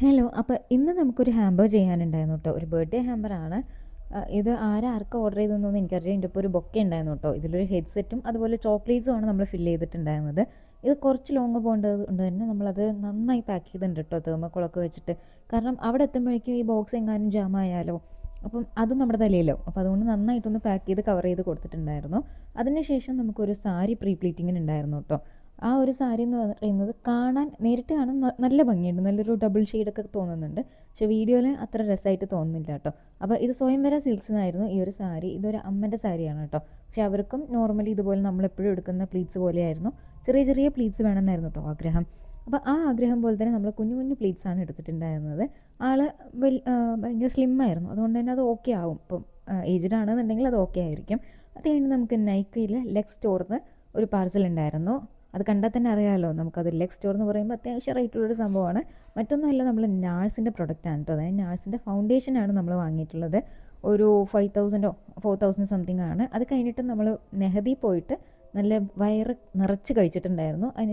Hello. അപ്പോൾ ഇന്ന് നമുക്കൊരു ഹാമ്പർ ചെയ്യാനുണ്ടായിരുന്നു കേട്ടോ. ഒരു ബർത്ത്ഡേ ഹാമ്പറാണ്. ഇത് ആർക്കാ ഓർഡർ ചെയ്തതെന്നൊന്നും എനിക്കറിയില്ല. ഇതിൻ്റെ ഇപ്പോൾ ഒരു ബൊക്കെ ഉണ്ടായിരുന്നു കേട്ടോ. ഇതിലൊരു ഹെഡ്സെറ്റും അതുപോലെ ചോക്ലേറ്റ്സും ആണ് നമ്മൾ ഫില്ല് ചെയ്തിട്ടുണ്ടായിരുന്നത്. ഇത് കുറച്ച് ലോങ് പോകേണ്ടത് കൊണ്ട് തന്നെ നമ്മളത് നന്നായി പാക്ക് ചെയ്തിട്ടുണ്ട് കേട്ടോ, തെർമോക്കോളൊക്കെ വെച്ചിട്ട്. കാരണം അവിടെ എത്തുമ്പോഴേക്കും ഈ ബോക്സ് എങ്ങാനും ജാം ആയാലോ, അപ്പം അതും നമ്മുടെ തലയിലോ. അപ്പോൾ അതുകൊണ്ട് നന്നായിട്ടൊന്ന് പാക്ക് ചെയ്ത് കവർ ചെയ്ത് കൊടുത്തിട്ടുണ്ടായിരുന്നു. അതിനുശേഷം നമുക്കൊരു സാരി പ്രീ പ്ലീറ്റിങ്ങിന് ഉണ്ടായിരുന്നു കേട്ടോ. ആ ഒരു സാരി എന്ന് പറയുന്നത് കാണാൻ നേരിട്ട് കാണാൻ നല്ല ഭംഗിയുണ്ട്, നല്ലൊരു ഡബിൾ ഷെയ്ഡൊക്കെ തോന്നുന്നുണ്ട്. പക്ഷേ വീഡിയോയിൽ അത്ര രസമായിട്ട് തോന്നുന്നില്ല കേട്ടോ. അപ്പോൾ ഇത് സ്വയംവര സിൽക്സിനായിരുന്നു ഈ ഒരു സാരി. ഇതൊരു അമ്മൻ്റെ സാരിയാണ് കേട്ടോ. പക്ഷേ അവർക്കും നോർമലി ഇതുപോലെ നമ്മളെപ്പോഴും എടുക്കുന്ന പ്ലീറ്റ്സ് പോലെയായിരുന്നു. ചെറിയ ചെറിയ പ്ലീറ്റ്സ് വേണമെന്നായിരുന്നു കേട്ടോ ആഗ്രഹം. അപ്പോൾ ആ ആഗ്രഹം പോലെ തന്നെ നമ്മൾ കുഞ്ഞു കുഞ്ഞു പ്ലീറ്റ്സ് ആണ് എടുത്തിട്ടുണ്ടായിരുന്നത്. ആള് ഭയങ്കര സ്ലിം ആയിരുന്നു, അതുകൊണ്ട് തന്നെ അത് ഓക്കെ ആവും. ഇപ്പം ഏജ്ഡ് ആണെന്നുണ്ടെങ്കിൽ അത് ഓക്കെ ആയിരിക്കും. അത് കഴിഞ്ഞ് നമുക്ക് നൈക്കയിൽ ലെഗ് സ്റ്റോറിന്ന് ഒരു പാർസൽ ഉണ്ടായിരുന്നു. അത് കണ്ടാൽ തന്നെ അറിയാമല്ലോ, നമുക്കത് ലെഗ് സ്റ്റോർ എന്ന് പറയുമ്പോൾ അത്യാവശ്യം റേറ്റുള്ളൊരു സംഭവമാണ്. മറ്റൊന്നുമല്ല, നമ്മൾ നാഴ്സിൻ്റെ പ്രൊഡക്റ്റാണ് കേട്ടോ. അതായത് നാഴ്സിൻ്റെ ഫൗണ്ടേഷനാണ് നമ്മൾ വാങ്ങിയിട്ടുള്ളത്. ഒരു 5000 4000 സംതിങ് ആണ്. അത് കഴിഞ്ഞിട്ട് നമ്മൾ നെഹദി പോയിട്ട് നല്ല വയറ് നിറച്ച് കഴിച്ചിട്ടുണ്ടായിരുന്നു. അതിന്